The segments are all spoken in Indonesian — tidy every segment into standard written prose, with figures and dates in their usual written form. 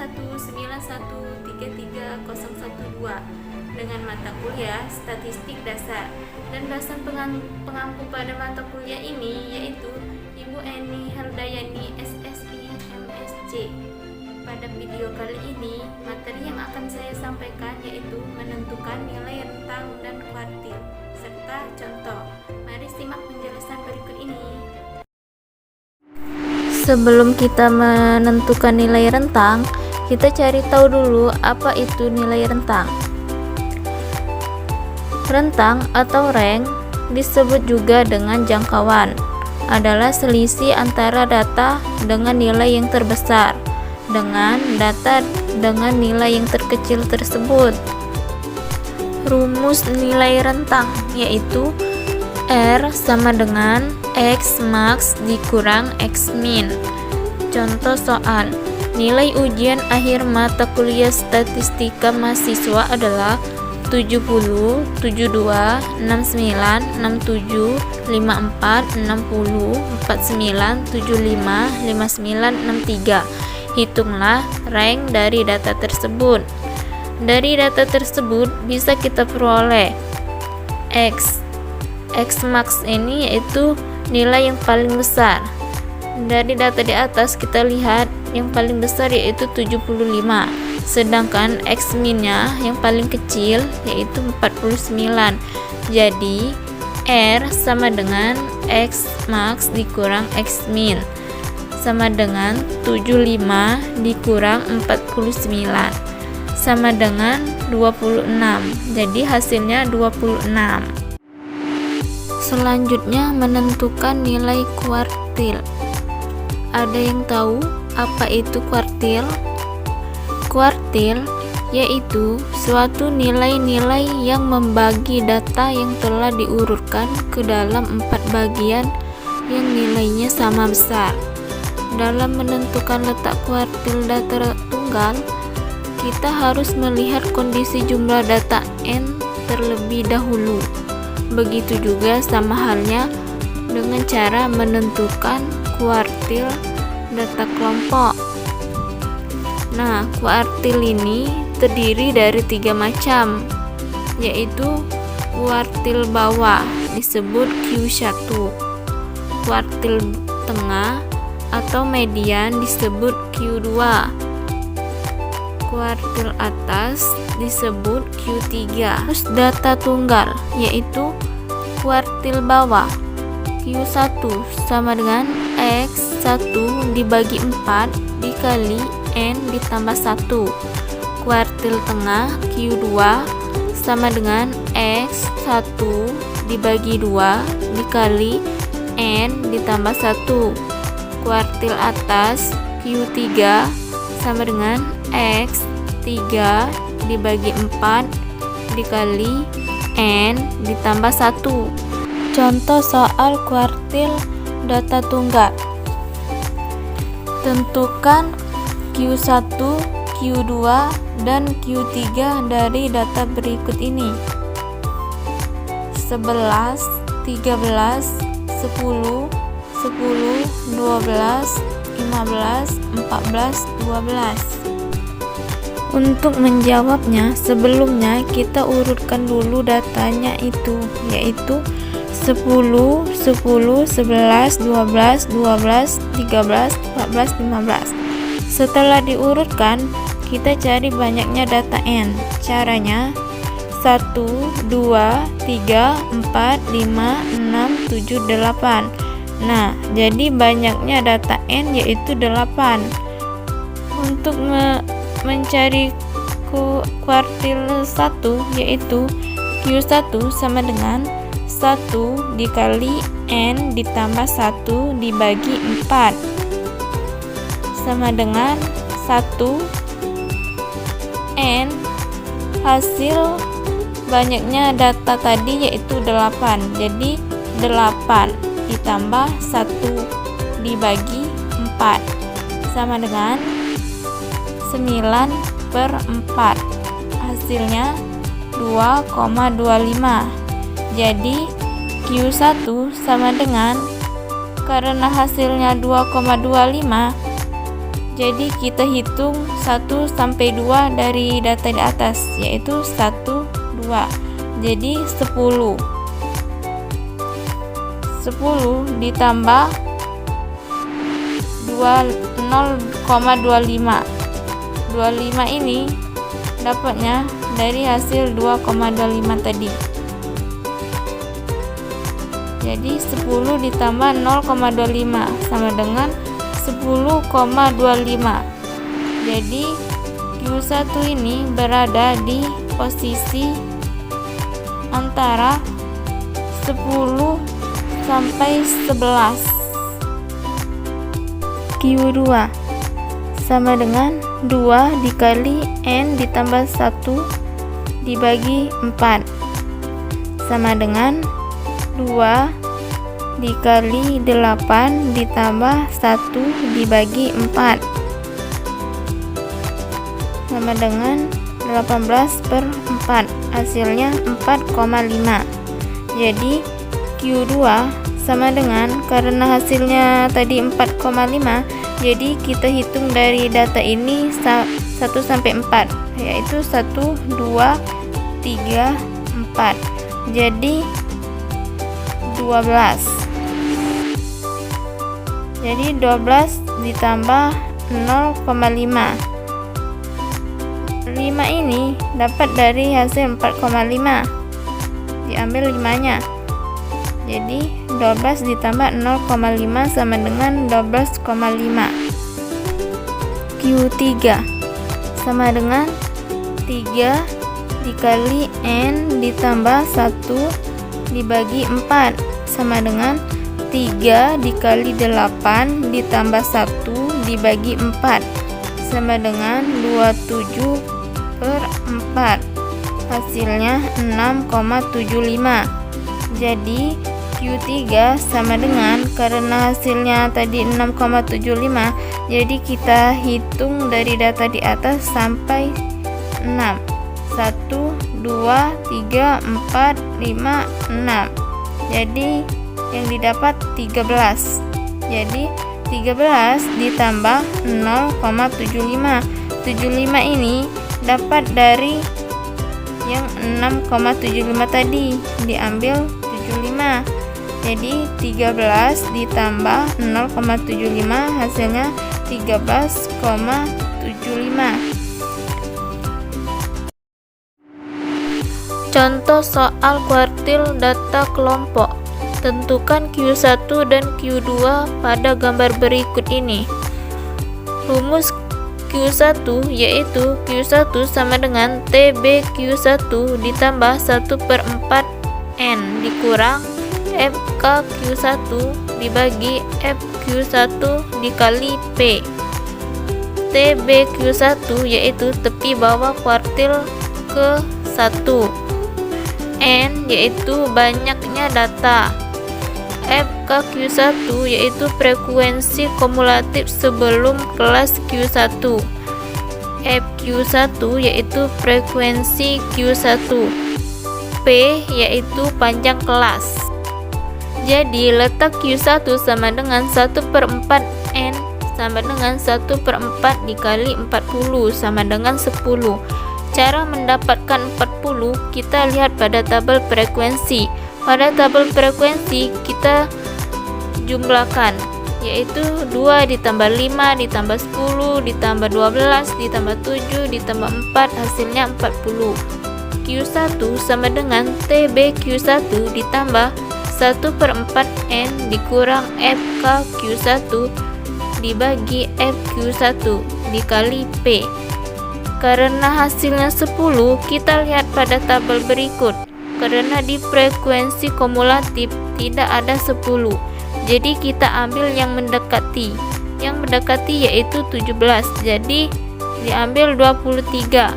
191333012 dengan mata kuliah Statistik Dasar, dan dosen pengampu pada mata kuliah ini yaitu Ibu Eni Hardayani SSI MSc. Pada video kali ini, materi yang akan saya sampaikan yaitu menentukan nilai rentang dan kuartil serta contoh. Mari simak penjelasan berikut ini. Sebelum kita menentukan nilai rentang, kita cari tahu dulu apa itu nilai rentang. Rentang atau range disebut juga dengan jangkauan, adalah selisih antara data dengan nilai yang terbesar dengan data dengan nilai yang terkecil tersebut. Rumus nilai rentang yaitu R sama dengan X max dikurang X min. Contoh soal, nilai ujian akhir mata kuliah statistika mahasiswa adalah 70, 72, 69, 67, 54, 60, 49, 75, 59, 63. Hitunglah rank dari data tersebut. Dari data tersebut bisa kita peroleh X max ini yaitu nilai yang paling besar. Dari data di atas kita lihat yang paling besar yaitu 75, sedangkan X minnya yang paling kecil yaitu 49. Jadi R sama dengan X max dikurang X min sama dengan 75 dikurang 49 sama dengan 26. Jadi hasilnya 26. Selanjutnya menentukan nilai kuartil. Ada yang tahu apa itu kuartil? Kuartil yaitu suatu nilai-nilai yang membagi data yang telah diurutkan ke dalam 4 bagian yang nilainya sama besar. Dalam menentukan letak kuartil data tunggal, kita harus melihat kondisi jumlah data n terlebih dahulu. Begitu juga sama halnya dengan cara menentukan kuartil data kelompok. Nah, kuartil ini terdiri dari 3 macam, yaitu kuartil bawah disebut Q1, kuartil tengah atau median disebut Q2, kuartil atas disebut Q3. Terus data tunggal yaitu kuartil bawah Q1 sama dengan X1 dibagi 4 dikali N ditambah 1. Kuartil tengah Q2 sama dengan X1 dibagi 2 dikali N ditambah 1. Kuartil atas Q3 sama dengan X3 dibagi 4 dikali N ditambah 1. Contoh soal kuartil data tunggal. Tentukan Q1, Q2, dan Q3 dari data berikut ini: 11, 13, 10, 10, 12, 15, 14, 12. Untuk menjawabnya, sebelumnya kita urutkan dulu datanya itu, yaitu 10, 10, 11, 12, 12, 13, 14, 15. Setelah diurutkan, kita cari banyaknya data n. Caranya 1, 2, 3, 4, 5, 6, 7, 8. Nah, jadi banyaknya data n yaitu 8. Untuk mencari kuartil 1 yaitu Q1 sama dengan 1 dikali N ditambah 1 dibagi 4 sama dengan 1 N. Hasil banyaknya data tadi yaitu 8. Jadi 8 ditambah 1 dibagi 4 sama dengan 9/4. Hasilnya 2,25. Jadi Q1 sama dengan, karena hasilnya 2,25, Jadi kita hitung 1 sampai 2 dari data di atas, yaitu 1, 2. Jadi 10. 10 ditambah 0,25. 25 ini dapatnya dari hasil 2,25 tadi. Jadi 10 ditambah 0,25 sama dengan 10,25. Jadi Q1 ini berada di posisi antara 10 sampai 11. Q2 sama dengan 2 dikali N ditambah 1 dibagi 4 sama dengan 2 dikali 8 ditambah 1 dibagi 4 sama dengan 18/4, hasilnya 4,5. Jadi Q2 sama dengan, karena hasilnya tadi 4,5, jadi kita hitung dari data ini 1 sampai 4, yaitu 1, 2, 3, 4. Jadi 12. Jadi 12 ditambah 0,5. 5 ini dapat dari hasil 4,5. Diambil 5-nya. Jadi 12 ditambah 0,5 sama dengan 12,5. Q3 sama dengan 3 dikali N ditambah 1 dibagi 4 sama dengan 3 dikali 8 ditambah 1 dibagi 4 sama dengan 27/4, hasilnya 6,75. Jadi Q3 sama dengan, karena hasilnya tadi 6,75, jadi kita hitung dari data di atas sampai 6. 1, 2, 3, 4, 5, 6. Jadi yang didapat 13. Jadi 13 ditambah 0,75. 75 ini dapat dari yang 6,75 tadi, diambil 75. Jadi 13 ditambah 0,75 hasilnya 13,75. Contoh soal kuartil data kelompok. Tentukan Q1 dan Q2 pada gambar berikut ini. Rumus Q1 yaitu Q1 sama dengan TB Q1 ditambah 1/4 N dikurang FK Q1 dibagi FQ1 dikali P. TB Q1 yaitu tepi bawah kuartil ke-1. N yaitu banyaknya data. FK Q1 yaitu frekuensi kumulatif sebelum kelas Q1. FQ1 yaitu frekuensi Q1. P yaitu panjang kelas. Jadi letak Q1 sama dengan 1/4 N sama dengan 1/4 dikali 40 sama dengan 10. Cara mendapatkan 40 kita lihat pada tabel frekuensi. Pada tabel frekuensi kita jumlahkan, yaitu 2 ditambah 5 ditambah 10 ditambah 12 ditambah 7 ditambah 4 hasilnya 40. Q1 sama dengan TB Q1 ditambah 1/4 N dikurang FK Q1 dibagi FQ1 dikali P. Karena hasilnya 10, kita lihat pada tabel berikut. Karena di frekuensi kumulatif tidak ada 10, jadi kita ambil yang mendekati. Yang mendekati yaitu 17, jadi diambil 23.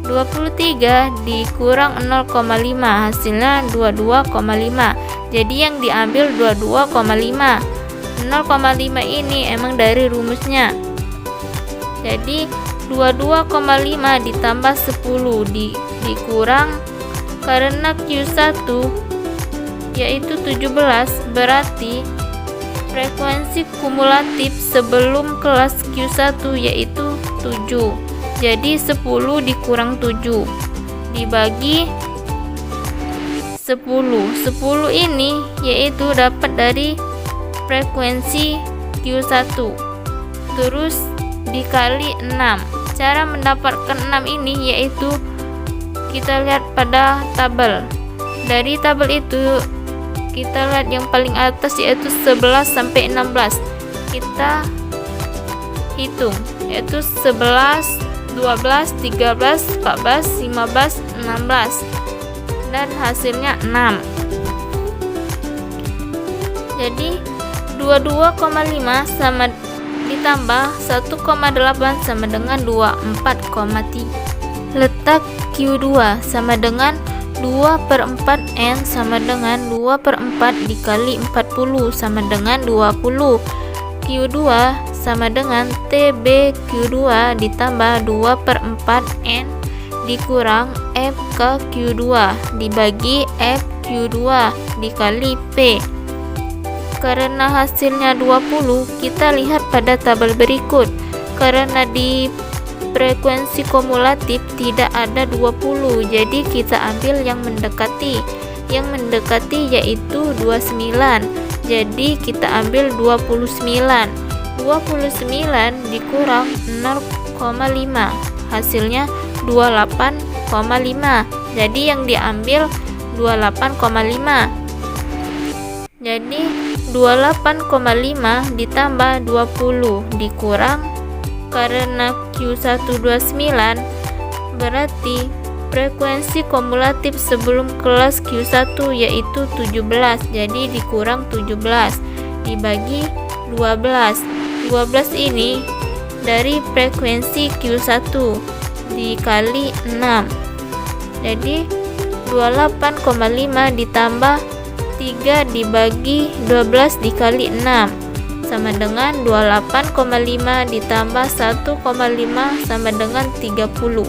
23 dikurang 0,5 hasilnya 22,5. Jadi yang diambil 22,5. 0,5 ini emang dari rumusnya. Jadi 22,5 ditambah 10 dikurang, karena Q1 yaitu 17, berarti frekuensi kumulatif sebelum kelas Q1 yaitu 7. Jadi 10 dikurang 7 dibagi 10. 10 ini yaitu dapat dari frekuensi Q1. Terus dikali 6. Cara mendapatkan 6 ini yaitu kita lihat pada tabel. Dari tabel itu kita lihat yang paling atas yaitu 11 sampai 16. Kita hitung yaitu 11, 12, 13, 14, 15, 16 dan hasilnya 6. Jadi 22,5 sama ditambah 1,8 sama dengan 24,3. Letak Q2 sama dengan 2/4 N sama dengan 2/4 dikali 40 sama dengan 20. Q2 sama dengan TB Q2 ditambah 2/4 N dikurang F ke Q2 dibagi F Q2 dikali P. Karena hasilnya 20, kita lihat pada tabel berikut. Karena di frekuensi kumulatif tidak ada 20, jadi kita ambil yang mendekati. Yang mendekati yaitu 29. Jadi kita ambil 29. 29 dikurang 0,5. Hasilnya 28,5. Jadi yang diambil 28,5. Jadi 28,5 ditambah 20 dikurang, karena Q1 29 berarti frekuensi kumulatif sebelum kelas Q1 yaitu 17. Jadi dikurang 17 dibagi 12. 12 ini dari frekuensi Q1 dikali 6. Jadi 28,5 ditambah 3 dibagi 12 dikali 6 sama dengan 28,5 ditambah 1,5 sama dengan 30.